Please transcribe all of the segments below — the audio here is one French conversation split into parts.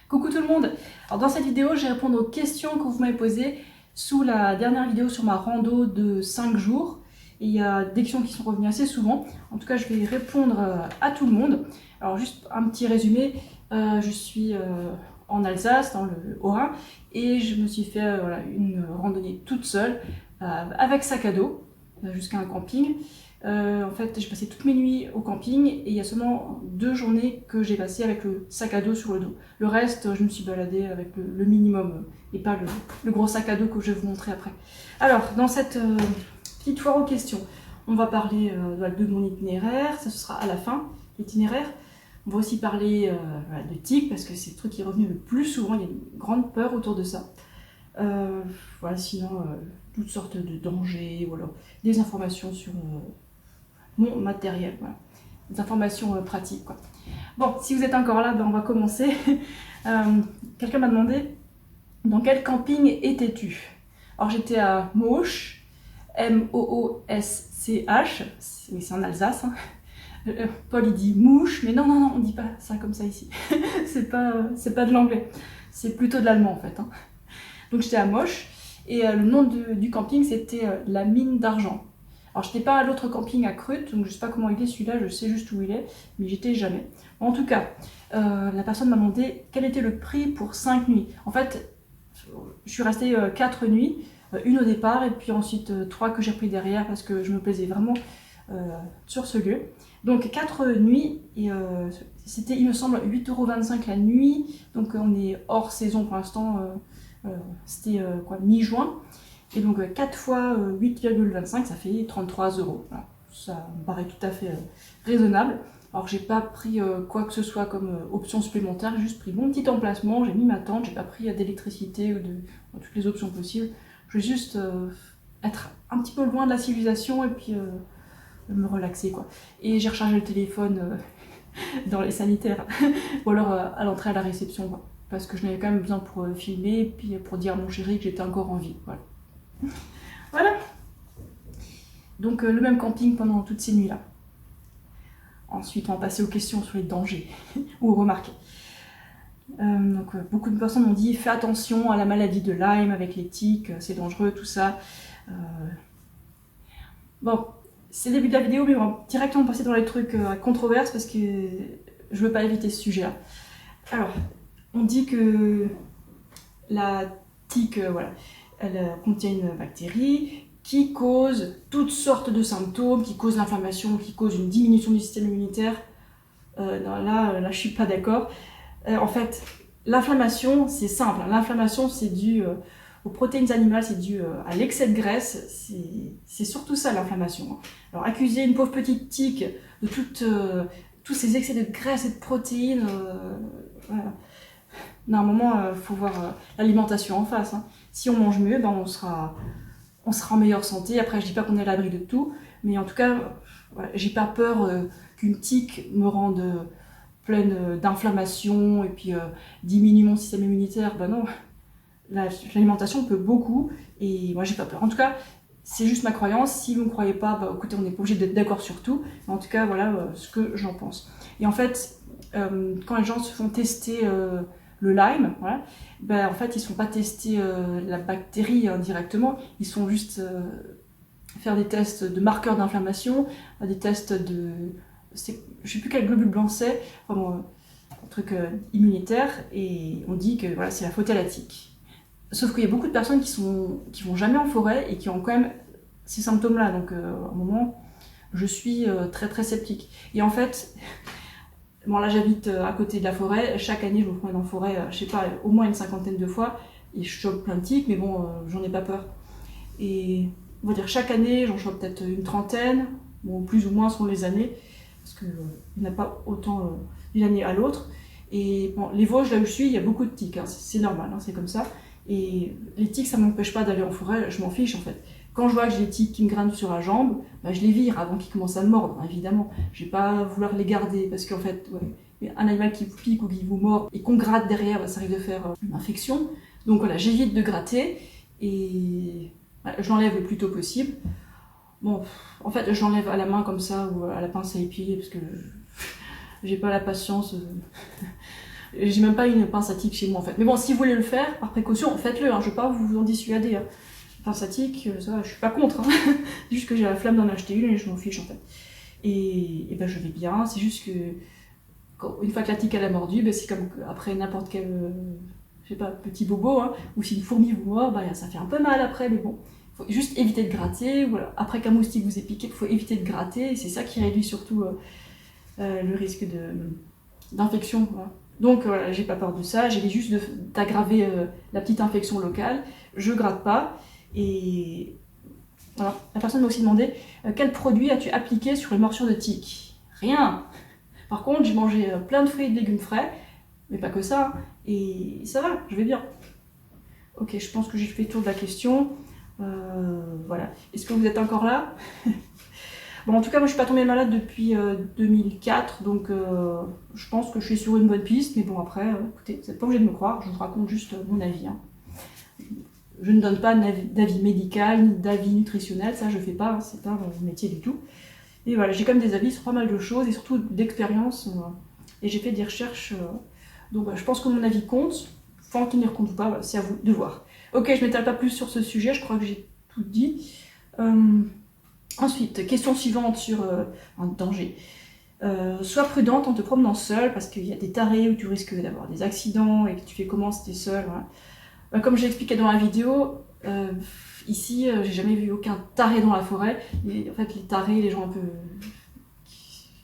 Coucou tout le monde. Alors dans cette vidéo, je vais répondre aux questions que vous m'avez posées sous la dernière vidéo sur ma rando de 5 jours. Et il y a des questions qui sont revenues assez souvent. En tout cas, je vais répondre à tout le monde. Alors juste un petit résumé. Je suis en Alsace, dans le Haut-Rhin, et je me suis fait voilà, une randonnée toute seule avec sac à dos jusqu'à un camping. En fait, j'ai passé toutes mes nuits au camping et il y a seulement 2 journées que j'ai passé avec le sac à dos sur le dos. Le reste, je me suis baladée avec le minimum et pas le gros sac à dos que je vais vous montrer après. Alors, dans cette petite foire aux questions, on va parler de mon itinéraire, ça ce sera à la fin, l'itinéraire. On va aussi parler de tiques parce que c'est le truc qui est revenu le plus souvent, il y a une grande peur autour de ça. Voilà, sinon, toutes sortes de dangers, ou alors des informations sur mon matériel, voilà. Des informations pratiques, quoi. Bon, si vous êtes encore là, ben on va commencer. Quelqu'un m'a demandé dans quel camping étais-tu? Alors j'étais à Moosch, M-O-O-S-C-H, oui c'est en Alsace, hein. Paul il dit mouche, mais non, on dit pas ça comme ça ici. c'est pas de l'anglais, c'est plutôt de l'allemand en fait, hein. Donc j'étais à Moosch, et le nom du camping c'était la mine d'argent. Alors j'étais pas à l'autre camping à Krut, donc je sais pas comment il est celui-là, je sais juste où il est, mais j'étais jamais. En tout cas, la personne m'a demandé quel était le prix pour 5 nuits. En fait, je suis restée 4 nuits, une au départ, et puis ensuite 3 que j'ai repris derrière parce que je me plaisais vraiment sur ce lieu. Donc 4 nuits, et c'était il me semble 8,25 € la nuit, donc on est hors saison pour l'instant, c'était mi-juin. Et donc 4 fois 8,25, ça fait 33 €. Voilà. Ça me paraît tout à fait raisonnable. Alors j'ai pas pris quoi que ce soit comme option supplémentaire, j'ai juste pris mon petit emplacement, j'ai mis ma tente, j'ai pas pris d'électricité ou de toutes les options possibles. Je vais juste être un petit peu loin de la civilisation et puis me relaxer quoi. Et j'ai rechargé le téléphone dans les sanitaires ou alors à l'entrée à la réception quoi. Parce que je n'avais quand même besoin pour filmer et puis pour dire à mon chéri que j'étais encore en vie. Voilà. Voilà. Donc le même camping pendant toutes ces nuits-là. Ensuite, on va passer aux questions sur les dangers ou remarques. Beaucoup de personnes m'ont dit fais attention à la maladie de Lyme avec les tiques, c'est dangereux, tout ça. Bon, c'est le début de la vidéo, mais on va directement passer dans les trucs à controverse parce que je veux pas éviter ce sujet-là. Alors, on dit que la tique, voilà, elle contient une bactérie qui cause toutes sortes de symptômes, qui cause l'inflammation, qui cause une diminution du système immunitaire. Non, là, je suis pas d'accord. En fait, l'inflammation, c'est simple. L'inflammation, c'est dû aux protéines animales, c'est dû à l'excès de graisse. C'est surtout ça, l'inflammation. Alors, accuser une pauvre petite tique de tous ces excès de graisse et de protéines, voilà. Non, à un moment, il faut voir l'alimentation en face, hein. Si on mange mieux, ben, on sera en meilleure santé. Après, je dis pas qu'on est à l'abri de tout, mais en tout cas, voilà, j'ai pas peur qu'une tique me rende pleine d'inflammation et puis diminue mon système immunitaire. Ben non, l'alimentation peut beaucoup et moi j'ai pas peur. En tout cas, c'est juste ma croyance. Si vous ne croyez pas, bah, écoutez, on n'est pas obligé d'être d'accord sur tout. Mais en tout cas, voilà ce que j'en pense. Et en fait, quand les gens se font tester le Lyme, voilà, ben, en fait, ils ne se font pas tester la bactérie directement. Ils se font juste faire des tests de marqueurs d'inflammation, des tests de... je ne sais plus quel globule blanc c'est, enfin, un truc immunitaire. Et on dit que voilà, c'est la faute à la tique. Sauf qu'il y a beaucoup de personnes qui vont jamais en forêt et qui ont quand même ces symptômes-là. Donc, à un moment, je suis très très sceptique. Et en fait, bon là j'habite à côté de la forêt. Chaque année, je me promène en forêt, je sais pas, au moins une 50aine de fois. Et je chope plein de tiques, mais bon, j'en ai pas peur. Et on va dire chaque année, j'en chope peut-être une 30aine, bon, plus ou moins selon les années, parce qu'il n'y en a pas autant d'une année à l'autre. Et bon, les Vosges, là où je suis, il y a beaucoup de tiques, hein. C'est normal, hein, c'est comme ça. Et les tiques, ça m'empêche pas d'aller en forêt, je m'en fiche en fait. Quand je vois que j'ai des tiques qui me grimpent sur la jambe, bah, je les vire avant qu'ils commencent à me mordre, évidemment. Je vais pas vouloir les garder parce qu'en fait, ouais, un animal qui vous pique ou qui vous mord et qu'on gratte derrière, bah, ça risque de faire une infection. Donc voilà, j'évite de gratter et je l'enlève le plus tôt possible. Bon, en fait, je l'enlève à la main comme ça ou à la pince à épiler parce que j'ai pas la patience. J'ai même pas une pince à tique chez moi en fait. Mais bon, si vous voulez le faire, par précaution, faites-le, hein. Je vais pas vous en dissuader. Hein. Pince à tique, ça va, je suis pas contre. Hein. C'est juste que j'ai la flamme d'en acheter une et je m'en fiche en fait. Et ben je vais bien, c'est juste que une fois que la tique elle a mordu, ben, c'est comme après n'importe quel je sais pas, petit bobo, hein, ou si une fourmi vous mord, ben, ça fait un peu mal après, mais bon. Faut juste éviter de gratter, voilà. Après qu'un moustique vous ait piqué, il faut éviter de gratter, et c'est ça qui réduit surtout le risque d'infection. Voilà. Donc voilà, j'ai pas peur de ça, j'évite juste d'aggraver la petite infection locale, je gratte pas, et voilà. La personne m'a aussi demandé quel produit as-tu appliqué sur les morsures de tique? Rien. Par contre, j'ai mangé plein de fruits et de légumes frais, mais pas que ça, hein, et ça va, je vais bien. Ok, je pense que j'ai fait le tour de la question. Voilà. Est-ce que vous êtes encore là? Bon, en tout cas, moi je suis pas tombée malade depuis 2004, donc je pense que je suis sur une bonne piste, mais bon, après, écoutez, vous n'êtes pas obligé de me croire, je vous raconte juste mon avis. Hein. Je ne donne pas d'avis médical, ni d'avis nutritionnel, ça je fais pas, hein, c'est pas mon métier du tout. Et voilà, j'ai quand même des avis sur pas mal de choses, et surtout d'expérience, et j'ai fait des recherches, donc je pense que mon avis compte, faut en tenir compte ou pas, voilà, c'est à vous de voir. Ok, je m'étale pas plus sur ce sujet, je crois que j'ai tout dit. Ensuite, question suivante sur un danger. Sois prudente en te promenant seule, parce qu'il y a des tarés où tu risques d'avoir des accidents et que tu fais comment si t'es seule. Voilà. Comme j'ai expliqué dans la vidéo, ici, j'ai jamais vu aucun taré dans la forêt. Et, en fait, les tarés, les gens un peu,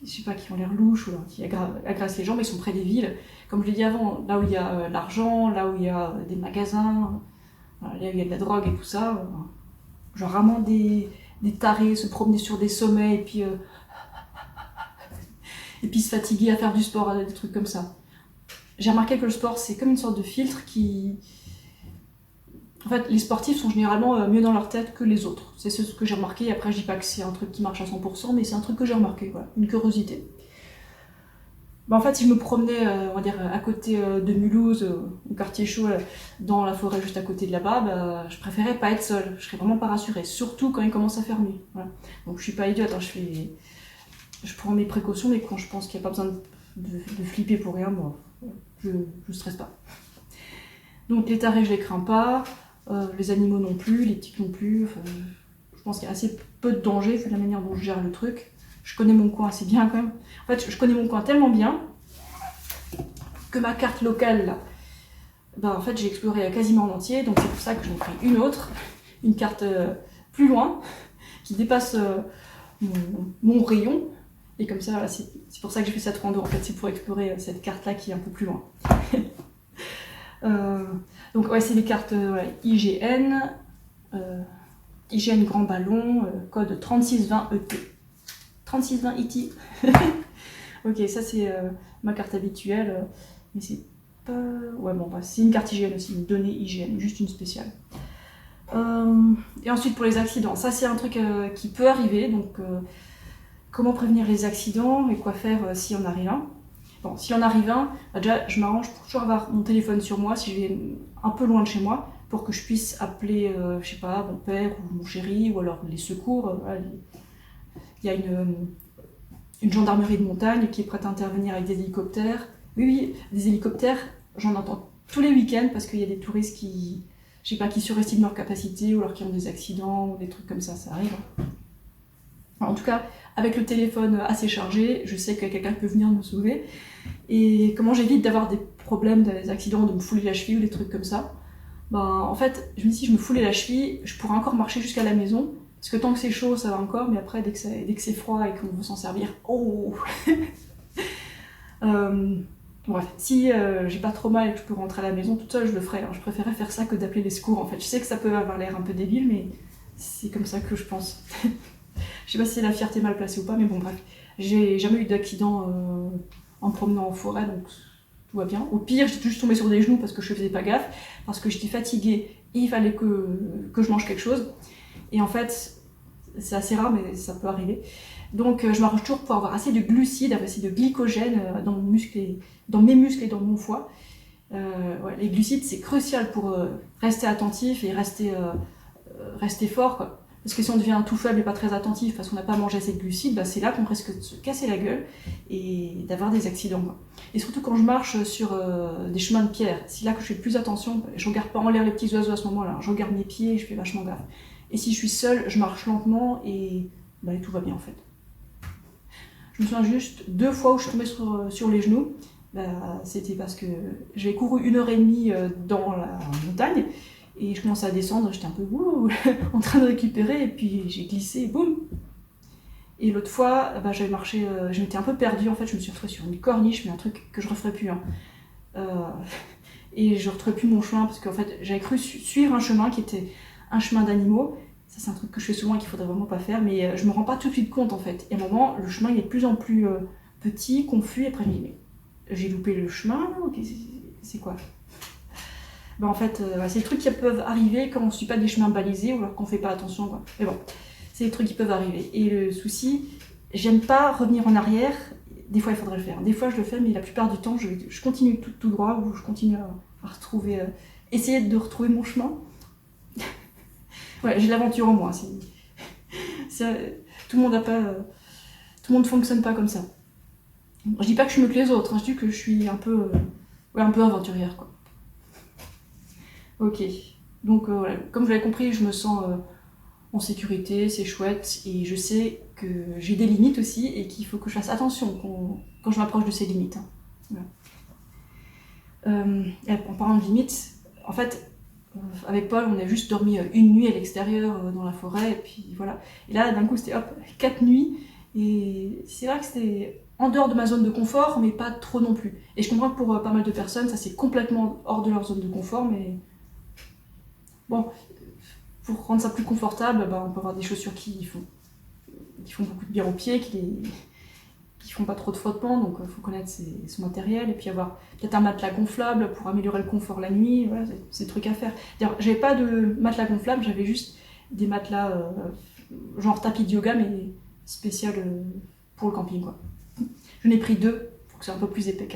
je sais pas, qui ont l'air louches ou qui agressent les gens, mais ils sont près des villes. Comme je l'ai dit avant, là où il y a l'argent, là où il y a des magasins, là où il y a de la drogue et tout ça, genre vraiment des tarés se promener sur des sommets et puis se fatiguer à faire du sport, des trucs comme ça. J'ai remarqué que le sport c'est comme une sorte de filtre qui... En fait, les sportifs sont généralement mieux dans leur tête que les autres. C'est ce que j'ai remarqué, après je dis pas que c'est un truc qui marche à 100%, mais c'est un truc que j'ai remarqué, voilà, une curiosité. Bah, en fait, si je me promenais, on va dire, à côté de Mulhouse, au quartier chaud, dans la forêt juste à côté de là-bas, bah, je préférais pas être seule. Je serais vraiment pas rassurée, surtout quand il commence à faire nuit. Voilà. Donc je suis pas idiote, hein, je prends mes précautions, mais quand je pense qu'il n'y a pas besoin de flipper pour rien, moi, je stresse pas. Donc les tarés, je les crains pas, les animaux non plus, les tiques non plus. Enfin, je pense qu'il y a assez peu de danger, c'est la manière dont je gère le truc. Je connais mon coin assez bien quand même. En fait, je connais mon coin tellement bien que ma carte locale, là, bah, en fait, j'ai exploré quasiment en entier, donc c'est pour ça que j'en ai pris une autre, une carte plus loin, qui dépasse mon rayon. Et comme ça, voilà, c'est pour ça que j'ai fait cette rando, en fait, c'est pour explorer cette carte-là qui est un peu plus loin. Donc ouais, c'est les cartes IGN, IGN Grand Ballon, code 3620 ET. 3620 IT. Ok, ça c'est ma carte habituelle, mais c'est pas... Ouais bon, bah, c'est une carte IGN aussi, une donnée IGN, juste une spéciale. Et ensuite pour les accidents, ça c'est un truc qui peut arriver, donc comment prévenir les accidents et quoi faire s'il y en arrive un. Bon, s'il y en arrive un, bah, déjà je m'arrange pour toujours avoir mon téléphone sur moi si je vais un peu loin de chez moi, pour que je puisse appeler, je sais pas, mon père ou mon chéri, ou alors les secours. Voilà, il y a une gendarmerie de montagne qui est prête à intervenir avec des hélicoptères. Oui, des hélicoptères, j'en entends tous les week-ends parce qu'il y a des touristes qui, je sais pas, qui surestiment leur capacité ou alors qui ont des accidents ou des trucs comme ça arrive. Alors, en tout cas, avec le téléphone assez chargé, je sais que quelqu'un peut venir me sauver. Et comment j'évite d'avoir des problèmes, des accidents, de me fouler la cheville ou des trucs comme ça. En fait, je me dis si je me foulais la cheville, je pourrais encore marcher jusqu'à la maison. Parce que tant que c'est chaud, ça va encore, mais après, dès que c'est froid et qu'on veut s'en servir, oh. Bref, si j'ai pas trop mal et que je peux rentrer à la maison toute seule, je le ferai. Alors, je préférais faire ça que d'appeler les secours, en fait. Je sais que ça peut avoir l'air un peu débile, mais c'est comme ça que je pense. Je sais pas si c'est la fierté mal placée ou pas, mais bon, bref. J'ai jamais eu d'accident en me promenant en forêt, donc tout va bien. Au pire, j'étais juste tombée sur des genoux parce que je faisais pas gaffe, parce que j'étais fatiguée et il fallait que je mange quelque chose. Et en fait, c'est assez rare, mais ça peut arriver. Donc je m'arrange toujours pour avoir assez de glucides, assez de glycogène dans mes muscles et dans mon foie. Ouais, les glucides, c'est crucial pour rester attentif et rester fort, quoi. Parce que si on devient tout faible et pas très attentif parce qu'on n'a pas mangé assez de glucides, bah c'est là qu'on risque de se casser la gueule et d'avoir des accidents, quoi. Et surtout quand je marche sur des chemins de pierre, c'est là que je fais plus attention. Je regarde pas en l'air les petits oiseaux à ce moment-là, je regarde mes pieds et je fais vachement gaffe. Et si je suis seule, je marche lentement et bah, tout va bien en fait. Je me souviens juste 2 fois où je suis tombée sur les genoux. Bah, c'était parce que j'avais couru 1h30 dans la montagne et je commençais à descendre, j'étais un peu en train de récupérer et puis j'ai glissé et boum. Et l'autre fois, bah, j'avais marché, je m'étais un peu perdue en fait, je me suis retrouvée sur une corniche, mais un truc que je referais plus. Hein. Et je ne retrouvais plus mon chemin parce qu'en fait j'avais cru suivre un chemin qui était un chemin d'animaux. Ça c'est un truc que je fais souvent et qu'il faudrait vraiment pas faire, mais je me rends pas tout de suite compte en fait. Et à un moment, le chemin il est de plus en plus petit, confus, et après je me dis mais j'ai loupé le chemin, c'est quoi? Ben, en fait, c'est des trucs qui peuvent arriver quand on ne suit pas des chemins balisés ou alors qu'on ne fait pas attention, quoi. Mais bon, c'est des trucs qui peuvent arriver. Et le souci, j'aime pas revenir en arrière. Des fois, il faudrait le faire. Des fois, je le fais, mais la plupart du temps, je continue tout droit ou je continue à retrouver, essayer de retrouver mon chemin. Ouais, j'ai l'aventure en moi. Tout le monde n'a pas, tout le monde fonctionne pas comme ça. Je dis pas que je suis mieux que les autres. Hein, je dis que je suis un peu aventurière, quoi. Ok, donc voilà. Comme vous l'avez compris, je me sens en sécurité, c'est chouette, et je sais que j'ai des limites aussi, et qu'il faut que je fasse attention quand je m'approche de ces limites. Hein. Voilà. En parlant de limites, en fait, avec Paul, on a juste dormi une nuit à l'extérieur, dans la forêt, et puis voilà. Et là, d'un coup, c'était hop, 4 nuits, et c'est vrai que c'était en dehors de ma zone de confort, mais pas trop non plus. Et je comprends que pour pas mal de personnes, ça c'est complètement hors de leur zone de confort, mais bon, pour rendre ça plus confortable, on peut avoir des chaussures qui font beaucoup de bien aux pieds, qui font pas trop de frottement, donc il faut connaître son matériel, et puis avoir peut-être un matelas gonflable pour améliorer le confort la nuit, voilà, c'est des trucs à faire. J'avais pas de matelas gonflable, j'avais juste des matelas genre tapis de yoga, mais spécial pour le camping, quoi. J'en ai pris 2 pour que c'est un peu plus épais.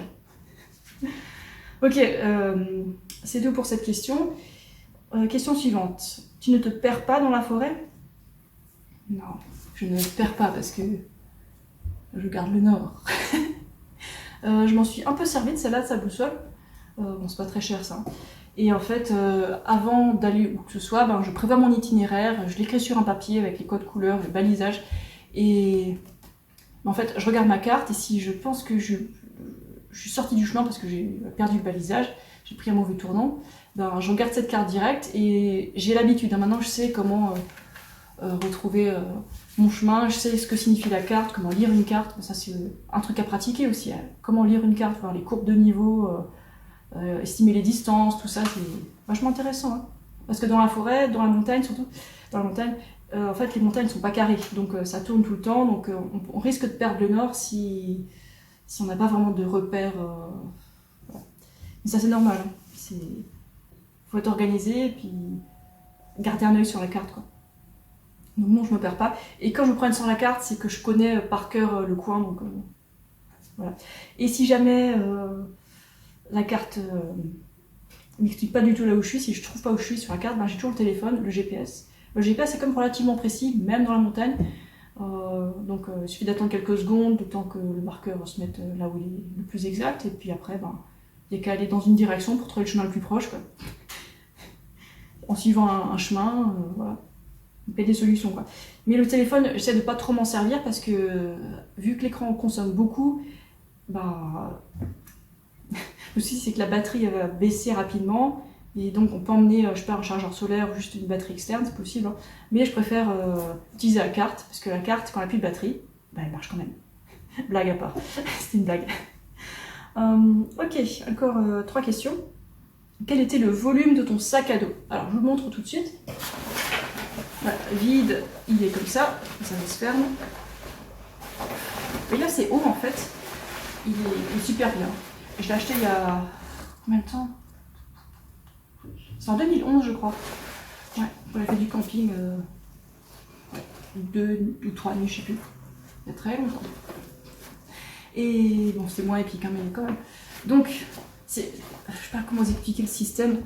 Ok, c'est tout pour cette question. Question suivante. Tu ne te perds pas dans la forêt? Non, je ne me perds pas parce que je garde le nord. Je m'en suis un peu servi de celle-là, de sa boussole. Bon, c'est pas très cher ça. Et en fait, avant d'aller où que ce soit, je prévois mon itinéraire, je l'écris sur un papier avec les codes couleurs, le balisage. Et en fait, je regarde ma carte et si je pense que je suis sortie du chemin parce que j'ai perdu le balisage, j'ai pris un mauvais tournant, je regarde cette carte directe et j'ai l'habitude. Maintenant, je sais comment retrouver mon chemin, je sais ce que signifie la carte, comment lire une carte. Ça, c'est un truc à pratiquer aussi. Hein. Comment lire une carte, voir les courbes de niveau, estimer les distances, tout ça, c'est vachement intéressant. Hein. Parce que dans la forêt, dans la montagne surtout, dans la montagne, en fait, les montagnes ne sont pas carrées, donc ça tourne tout le temps, donc on risque de perdre le nord si on n'a pas vraiment de repères. Voilà. Mais ça, c'est normal. Hein. Faut être organisé et puis garder un œil sur la carte, quoi. Donc non, je me perds pas. Et quand je me promène sur la carte, c'est que je connais par cœur le coin, donc voilà. Et si jamais la carte m'explique pas du tout là où je suis, si je trouve pas où je suis sur la carte, j'ai toujours le téléphone, le GPS. Le GPS est comme relativement précis, même dans la montagne. Donc il suffit d'attendre quelques secondes, le temps que le marqueur se mette là où il est le plus exact, et puis après, il n'y a qu'à aller dans une direction pour trouver le chemin le plus proche, quoi. En suivant un chemin, voilà. Il y a des solutions, quoi. Mais le téléphone, j'essaie de pas trop m'en servir parce que vu que l'écran consomme beaucoup, le souci c'est que la batterie elle va baisser rapidement et donc on peut emmener, je sais pas, un chargeur solaire ou juste une batterie externe, c'est possible, hein. Mais je préfère utiliser la carte parce que la carte, quand elle n'a plus de batterie, elle marche quand même. Blague à part, c'était une blague. Ok, encore 3 questions. Quel était le volume de ton sac à dos? Alors je vous le montre tout de suite. Voilà, vide, il est comme ça se ferme. Et là c'est haut en fait, il est super bien. Je l'ai acheté il y a combien de temps? C'est en 2011 je crois. Ouais, on a fait du camping 2 ou 3 nuits, je sais plus. Il y a très longtemps. Et bon, c'est moins épique, hein, mais quand même. Donc, Je sais pas comment vous expliquer le système.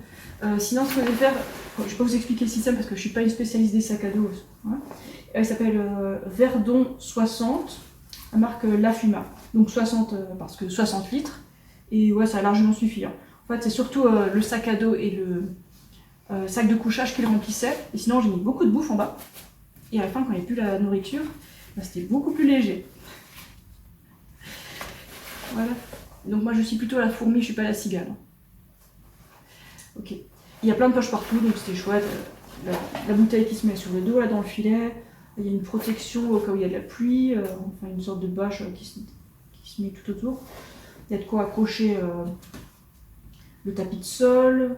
Sinon, ce que je vais faire, je vais pas vous expliquer le système parce que je suis pas une spécialiste des sacs à dos. Hein. Elle s'appelle Verdon 60, la marque Lafuma. Donc 60 parce que 60 litres. Et ouais, ça a largement suffi. Hein. En fait, c'est surtout le sac à dos et le sac de couchage qui le remplissaient. Et sinon, j'ai mis beaucoup de bouffe en bas. Et à la fin, quand il n'y avait plus la nourriture, bah, c'était beaucoup plus léger. Voilà. Donc moi, je suis plutôt la fourmi, je suis pas la cigale. Ok. Il y a plein de poches partout, donc c'était chouette. La bouteille qui se met sur le dos, là, dans le filet. Il y a une protection au cas où il y a de la pluie. Enfin, une sorte de bâche qui se met tout autour. Il y a de quoi accrocher le tapis de sol.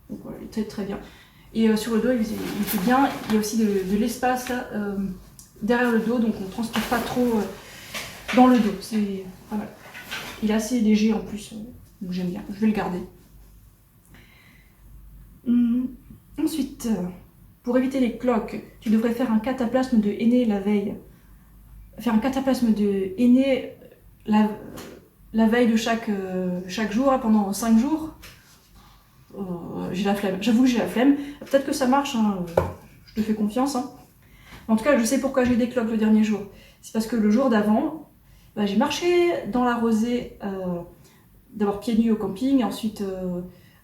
Donc voilà, il est très très bien. Et sur le dos, il fait bien. Il y a aussi de l'espace là, derrière le dos, donc on ne transpire pas trop dans le dos. C'est pas mal. Il est assez léger en plus, donc j'aime bien. Je vais le garder. Ensuite, pour éviter les cloques, tu devrais faire un cataplasme de henné la veille. Faire un cataplasme de henné la veille de chaque jour, là, pendant 5 jours. J'ai la flemme. J'avoue que j'ai la flemme. Peut-être que ça marche, hein. Je te fais confiance. Hein. En tout cas, je sais pourquoi j'ai des cloques le dernier jour. C'est parce que le jour d'avant, bah, j'ai marché dans la rosée, d'abord pieds nus au camping, et ensuite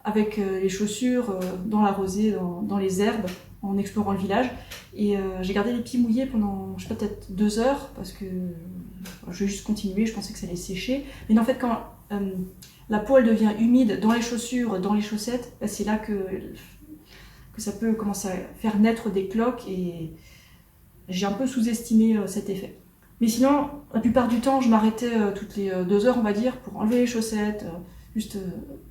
avec les chaussures dans la rosée, dans les herbes, en explorant le village. Et j'ai gardé les pieds mouillés pendant, je sais pas, peut-être 2 heures, parce que je vais juste continuer, je pensais que ça allait sécher. Mais en fait, quand la peau elle devient humide dans les chaussures, dans les chaussettes, bah, c'est là que ça peut commencer à faire naître des cloques, et j'ai un peu sous-estimé cet effet. Mais sinon, la plupart du temps, je m'arrêtais toutes les 2 heures, on va dire, pour enlever les chaussettes, juste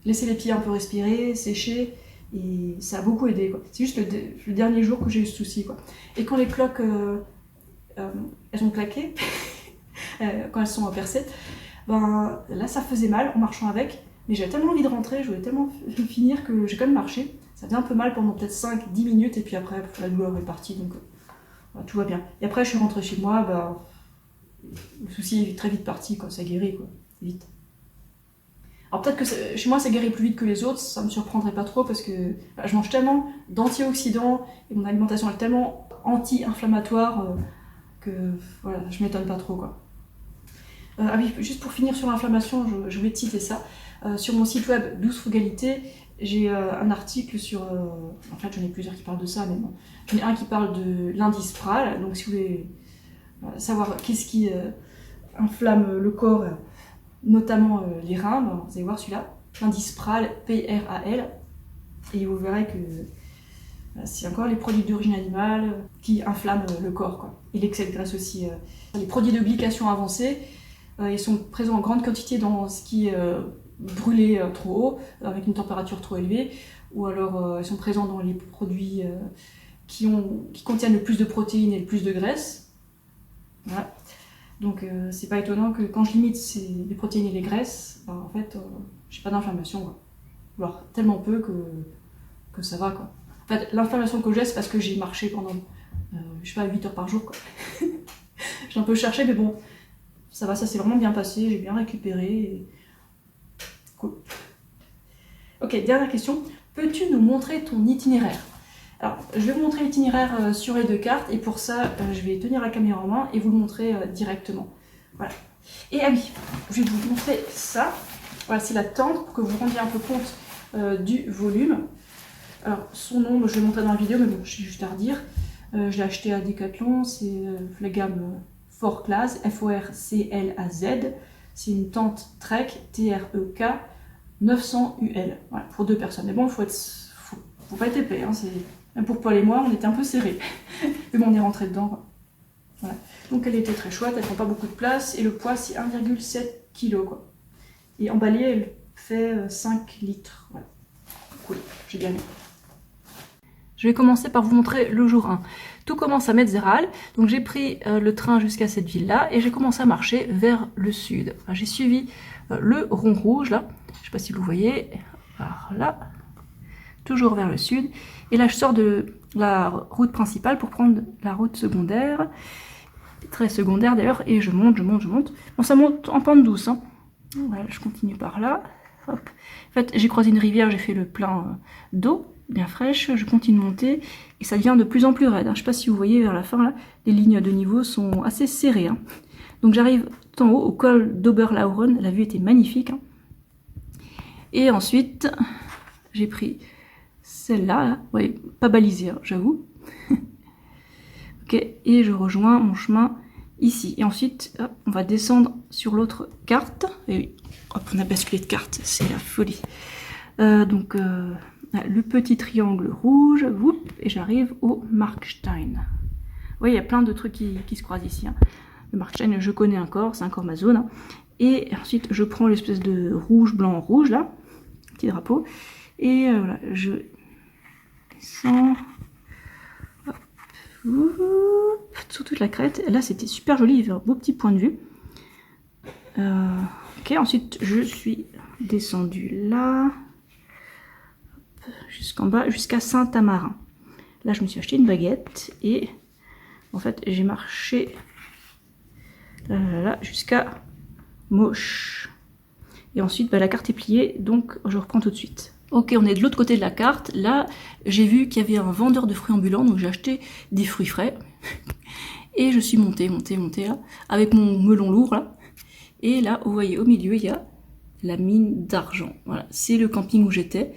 laisser les pieds un peu respirer, sécher, et ça a beaucoup aidé, quoi. C'est juste le dernier jour que j'ai eu ce souci, quoi. Et quand les cloques, elles ont claqué, quand elles sont percées, ben, là ça faisait mal en marchant avec, mais j'avais tellement envie de rentrer, je voulais tellement finir que j'ai quand même marché. Ça faisait un peu mal pendant peut-être 5-10 minutes, et puis après, la douleur est partie, donc tout va bien. Et après, je suis rentrée chez moi, ben, le souci est très vite parti, quoi. Ça guérit, quoi, vite. Alors peut-être que chez moi ça guérit plus vite que les autres, ça me surprendrait pas trop parce que bah, je mange tellement d'antioxydants et mon alimentation est tellement anti-inflammatoire que voilà, je m'étonne pas trop, quoi. Ah oui, juste pour finir sur l'inflammation, je vais te citer ça. Sur mon site web 12 Frugalité, j'ai un article sur... en fait j'en ai plusieurs qui parlent de ça, mais bon. J'en ai un qui parle de l'indice PRAL, donc si vous voulez savoir qu'est-ce qui inflamme le corps, notamment les reins, ben, vous allez voir celui-là, l'indice PRAL, P-R-A-L, et vous verrez que c'est encore les produits d'origine animale qui inflamment le corps, quoi. Et l'excès de graisse aussi. Les produits de glycation avancés, ils sont présents en grande quantité dans ce qui est brûlé trop haut, avec une température trop élevée, ou alors ils sont présents dans les produits qui contiennent le plus de protéines et le plus de graisse. Voilà. Donc c'est pas étonnant que quand je limite les protéines et les graisses, ben, en fait j'ai pas d'inflammation, voire tellement peu que ça va, quoi. En fait l'inflammation que j'ai c'est parce que j'ai marché pendant je sais pas 8 heures par jour, quoi. J'ai un peu cherché mais bon ça va, ça s'est vraiment bien passé, j'ai bien récupéré et... Cool. Ok, dernière question, peux-tu nous montrer ton itinéraire? Alors, je vais vous montrer l'itinéraire sur les 2 cartes, et pour ça, je vais tenir la caméra en main et vous le montrer directement. Voilà. Et ah oui, je vais vous montrer ça. Voilà, c'est la tente pour que vous vous rendiez un peu compte du volume. Alors, son nom, je vais le montrer dans la vidéo, mais bon, je vais juste à redire. Je l'ai acheté à Decathlon, c'est la gamme Forclaz, F-O-R-C-L-A-Z. C'est une tente Trek, T-R-E-K, 900 UL. Voilà, pour 2 personnes. Mais bon, faut pas être épais, hein, même pour Paul et moi, on était un peu serrés. Mais bon, on est rentré dedans, quoi. Voilà. Donc elle était très chouette, elle prend pas beaucoup de place, et le poids c'est 1,7 kg, quoi. Et emballée, elle fait 5 litres. Voilà. Cool, j'ai bien aimé. Je vais commencer par vous montrer le jour 1. Tout commence à Metzeral, donc j'ai pris le train jusqu'à cette ville-là, et j'ai commencé à marcher vers le sud. Enfin, j'ai suivi le rond rouge, là, je sais pas si vous voyez, par là, toujours vers le sud. Et là, je sors de la route principale pour prendre la route secondaire, très secondaire d'ailleurs, et je monte. Bon, ça monte en pente douce, hein. Voilà, je continue par là. Hop. En fait, j'ai croisé une rivière, j'ai fait le plein d'eau, bien fraîche, je continue de monter, et ça devient de plus en plus raide. Hein. Je ne sais pas si vous voyez vers la fin, là, les lignes de niveau sont assez serrées. Hein. Donc j'arrive tout en haut, au col d'Oberlauren, la vue était magnifique. Hein. Et ensuite, j'ai pris celle-là, là. Ouais, pas balisée, hein, j'avoue. Ok, et je rejoins mon chemin ici. Et ensuite, hop, on va descendre sur l'autre carte. Et oui, hop, on a basculé de carte, c'est la folie. Donc, le petit triangle rouge, whoop, et j'arrive au Markstein. Oui, il y a plein de trucs qui se croisent ici. Hein. Le Markstein, je connais encore, c'est encore ma zone. Hein. Et ensuite, je prends l'espèce de rouge, blanc, rouge, là, petit drapeau. Et voilà, je descends sur toute la crête. Là, c'était super joli, il y avait un beau petit point de vue. Ok, ensuite, je suis descendue là, jusqu'en bas, jusqu'à Saint-Amarin. Là, je me suis acheté une baguette et en fait, j'ai marché là, jusqu'à Moche. Et ensuite, bah, la carte est pliée, donc je reprends tout de suite. Ok, on est de l'autre côté de la carte. Là, j'ai vu qu'il y avait un vendeur de fruits ambulants, donc j'ai acheté des fruits frais. Et je suis montée là, avec mon melon lourd là. Et là, vous voyez, au milieu, il y a la mine d'argent. Voilà, c'est le camping où j'étais.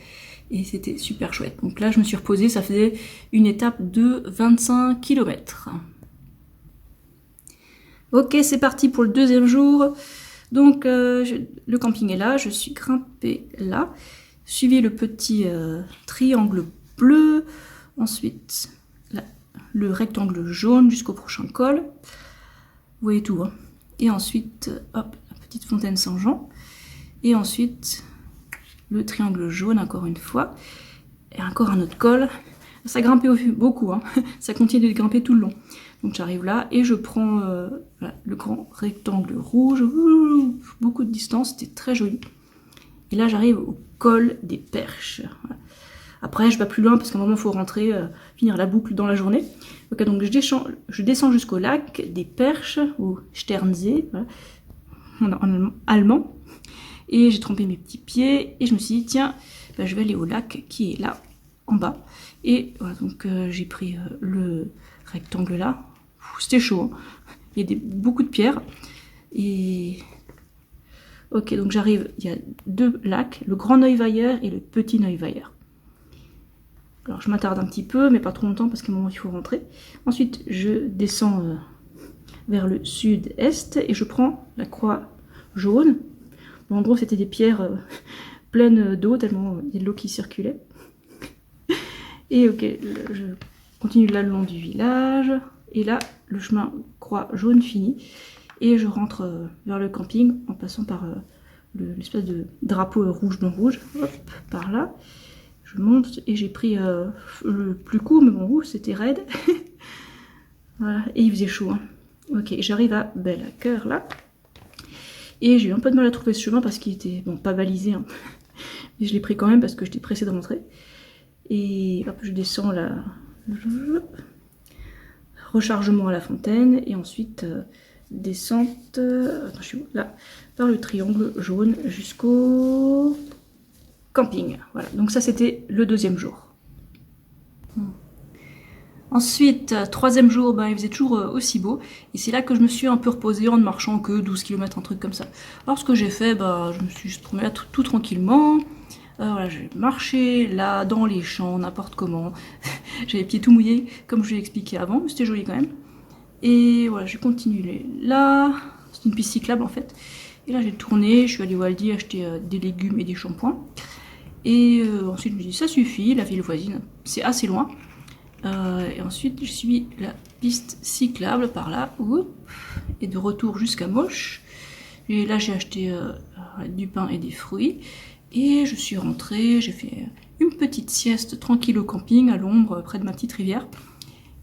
Et c'était super chouette. Donc là, je me suis reposée, ça faisait une étape de 25 km. Ok, c'est parti pour le deuxième jour. Donc, le camping est là, je suis grimpée là. Suivez le petit triangle bleu, ensuite le rectangle jaune jusqu'au prochain col. Vous voyez tout, hein. Et ensuite, hop, la petite fontaine Saint-Jean. Et ensuite, le triangle jaune encore une fois. Et encore un autre col. Ça grimpait beaucoup, hein. Ça continue de grimper tout le long. Donc j'arrive là et je prends voilà, le grand rectangle rouge. Beaucoup de distance, c'était très joli. Et là, j'arrive au col des Perches. Voilà. Après, je vais pas plus loin parce qu'à un moment, il faut rentrer, finir la boucle dans la journée. Ok, donc je descends jusqu'au lac des Perches, ou Sternsee, voilà, en allemand. Et j'ai trempé mes petits pieds et je me suis dit, tiens, bah, je vais aller au lac qui est là, en bas. Et voilà, donc j'ai pris le rectangle là. C'était chaud, hein. Il y a beaucoup de pierres. Et... Ok, donc j'arrive, il y a deux lacs, le Grand Neuweiher et le Petit Neuweiher. Alors je m'attarde un petit peu, mais pas trop longtemps parce qu'à un moment il faut rentrer. Ensuite, je descends vers le sud-est et je prends la croix jaune. Bon, en gros, c'était des pierres pleines d'eau, tellement il y a de l'eau qui circulait. Et ok, je continue là le long du village. Et là, le chemin croix jaune fini. Et je rentre vers le camping en passant par l'espèce de drapeau rouge, blanc, rouge. Hop, par là. Je monte et j'ai pris le plus court, mais bon, c'était raide. Voilà, et il faisait chaud. Hein. Ok, j'arrive à Bellaker là. Et j'ai eu un peu de mal à trouver ce chemin parce qu'il était, bon, pas balisé. Hein. Mais je l'ai pris quand même parce que j'étais pressée de rentrer. Et hop, je descends là. Rechargement à la fontaine. Et ensuite... descente, attends, je suis là, par le triangle jaune jusqu'au camping. Voilà, donc ça c'était le deuxième jour. Ensuite, troisième jour, ben, il faisait toujours aussi beau. Et c'est là que je me suis un peu reposée en ne marchant que 12 km, un truc comme ça. Alors ce que j'ai fait, ben, je me suis juste promenée là tout tranquillement. Voilà, j'ai marché là, dans les champs, n'importe comment. J'avais les pieds tout mouillés, comme je l'ai expliqué avant, mais c'était joli quand même. Et voilà, j'ai continué là, c'est une piste cyclable en fait. Et là j'ai tourné, je suis allée au Aldi acheter des légumes et des shampoings. Et ensuite je me suis dit ça suffit, la ville voisine, c'est assez loin. Et ensuite je suis la piste cyclable par là, et de retour jusqu'à Moche. Et là j'ai acheté du pain et des fruits. Et je suis rentrée, j'ai fait une petite sieste tranquille au camping, à l'ombre, près de ma petite rivière.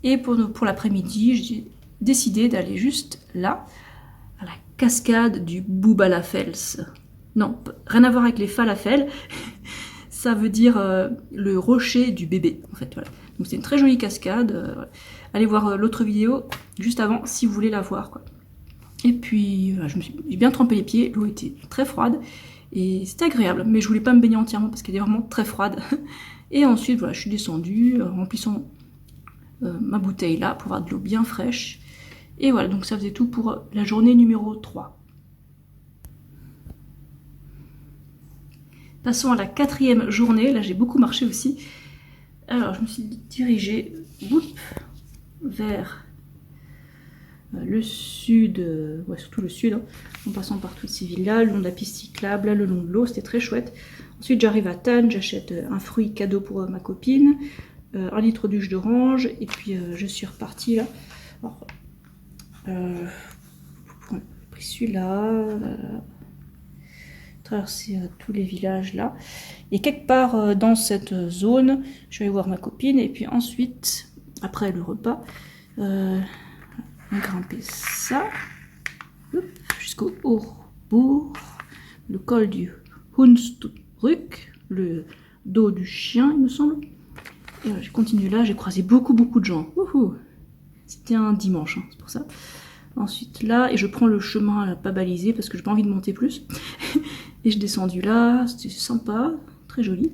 Et pour l'après-midi, j'ai décidé d'aller juste là, à la cascade du Boubalafels. Non, rien à voir avec les falafels. Ça veut dire le rocher du bébé, en fait. Voilà. Donc c'est une très jolie cascade. Voilà. Allez voir l'autre vidéo juste avant si vous voulez la voir, quoi. Et puis, voilà, j'ai bien trempé les pieds. L'eau était très froide. Et c'était agréable, mais je voulais pas me baigner entièrement parce qu'elle est vraiment très froide. Et ensuite, voilà, je suis descendue, remplissant ma bouteille là pour avoir de l'eau bien fraîche. Et voilà, donc ça faisait tout pour la journée numéro 3. Passons à la 4e journée. Là, j'ai beaucoup marché aussi. Alors, je me suis dirigée vers le sud, ouais, surtout le sud, hein, en passant par toutes ces villes-là, le long de la piste cyclable, là, le long de l'eau, c'était très chouette. Ensuite, j'arrive à Thann, j'achète un fruit cadeau pour ma copine, 1 litre de jus d'orange, et puis je suis repartie là. Alors, j'ai pris celui-là, traverser tous les villages là. Et quelque part dans cette zone, je vais aller voir ma copine, et puis ensuite, après le repas, grimper ça jusqu'au Hochbourg, le col du Hundsrück, le dos du chien, il me semble. Et voilà, j'ai continué là, j'ai croisé beaucoup de gens. C'était un dimanche, hein, c'est pour ça. Ensuite là, et je prends le chemin pas balisé parce que j'ai pas envie de monter plus. Et je descendu là, c'était sympa, très joli.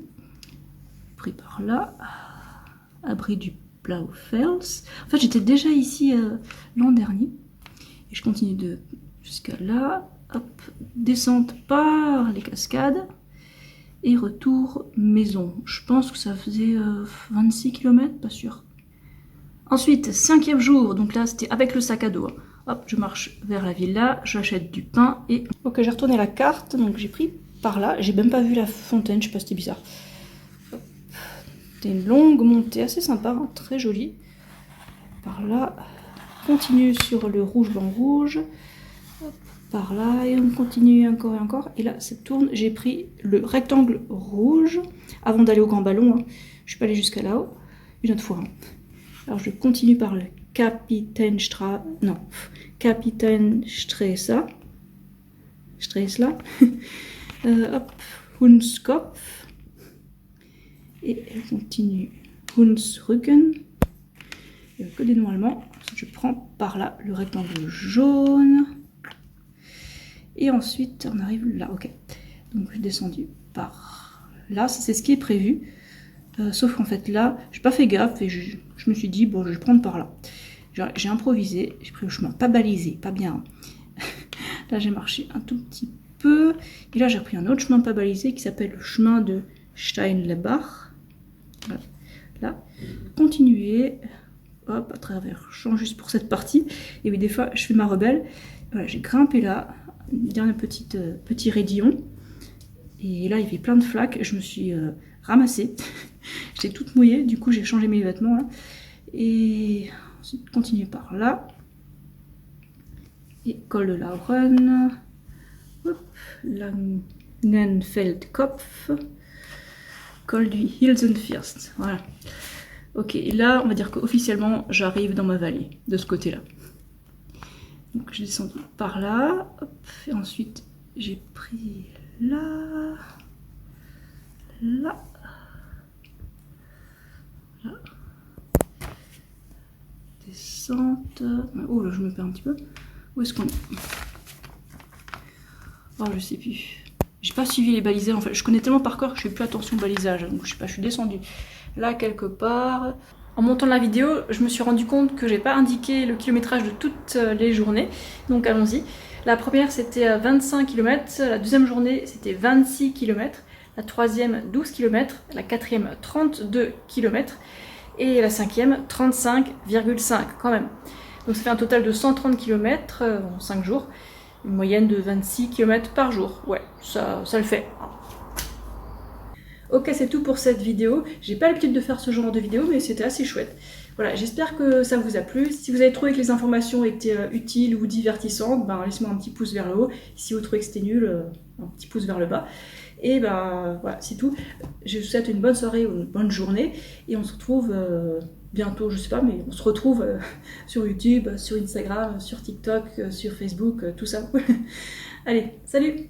Pris par là, abri du Blaufels. En fait, j'étais déjà ici l'an dernier. Et je continue jusqu'à là. Hop, descente par les cascades. Et retour maison. Je pense que ça faisait 26 km, pas sûr. Ensuite, 5e jour. Donc là, c'était avec le sac à dos. Hop, je marche vers la villa. J'achète du pain et... Ok, j'ai retourné la carte. Donc j'ai pris par là. J'ai même pas vu la fontaine. Je sais pas, c'était bizarre. C'était une longue montée assez sympa, hein, très jolie. Par là, continue sur le rouge blanc rouge. Hop, par là, et on continue encore et encore. Et là, ça tourne. J'ai pris le rectangle rouge avant d'aller au grand ballon. Hein. Je suis pas allée jusqu'à là-haut. Une autre fois. Hein. Alors je continue par le Kapitänstraße. Hop, Hundskopf. Et elle continue Hundsrücken. Il n'y a que des noms allemands. Je prends par là le rectangle jaune. Et ensuite, on arrive là. Ok. Donc, je suis descendue par là. Ça, c'est ce qui est prévu. Sauf qu'en fait, là, j'ai pas fait gaffe et je me suis dit, bon, je vais prendre par là. J'ai improvisé. J'ai pris le chemin pas balisé, pas bien. Là, j'ai marché un tout petit peu. Et là, j'ai pris un autre chemin pas balisé qui s'appelle le chemin de Steinlebach. Voilà. Là, continuer, hop, à travers champ juste pour cette partie. Et oui, des fois, je fais ma rebelle. Voilà, j'ai grimpé là, dernier petit raidillon. Et là, il y avait plein de flaques. Je me suis ramassée. J'étais toute mouillée. Du coup, j'ai changé mes vêtements là. Et ensuite, continuer par là. Et col de Lauren. Hop, Langenfeldkopf. Col du Hilsenfirst. Voilà. Ok, et là, on va dire qu'officiellement, j'arrive dans ma vallée, de ce côté-là. Donc, je descends par là. Hop, et ensuite, j'ai pris là. Là. Là. Descente. Oh là, je me perds un petit peu. Où est-ce qu'on est? Oh, je sais plus. J'ai pas suivi les balisages, en fait. Je connais tellement par cœur que je fais plus attention au balisage. Donc je sais pas, je suis descendue là quelque part. En montant la vidéo, je me suis rendu compte que j'ai pas indiqué le kilométrage de toutes les journées. Donc allons-y. La première c'était 25 km, la deuxième journée c'était 26 km, la troisième 12 km, la quatrième 32 km et la cinquième 35,5 quand même. Donc ça fait un total de 130 km en 5 jours. Une moyenne de 26 km par jour. Ouais, ça le fait. Ok, c'est tout pour cette vidéo. J'ai pas l'habitude de faire ce genre de vidéo, mais c'était assez chouette. Voilà, j'espère que ça vous a plu. Si vous avez trouvé que les informations étaient utiles ou divertissantes, ben, laissez-moi un petit pouce vers le haut. Si vous trouvez que c'était nul, un petit pouce vers le bas. Et ben voilà, c'est tout. Je vous souhaite une bonne soirée ou une bonne journée. Et on se retrouve bientôt, je sais pas, mais on se retrouve sur YouTube, sur Instagram, sur TikTok, sur Facebook, tout ça. Allez, salut!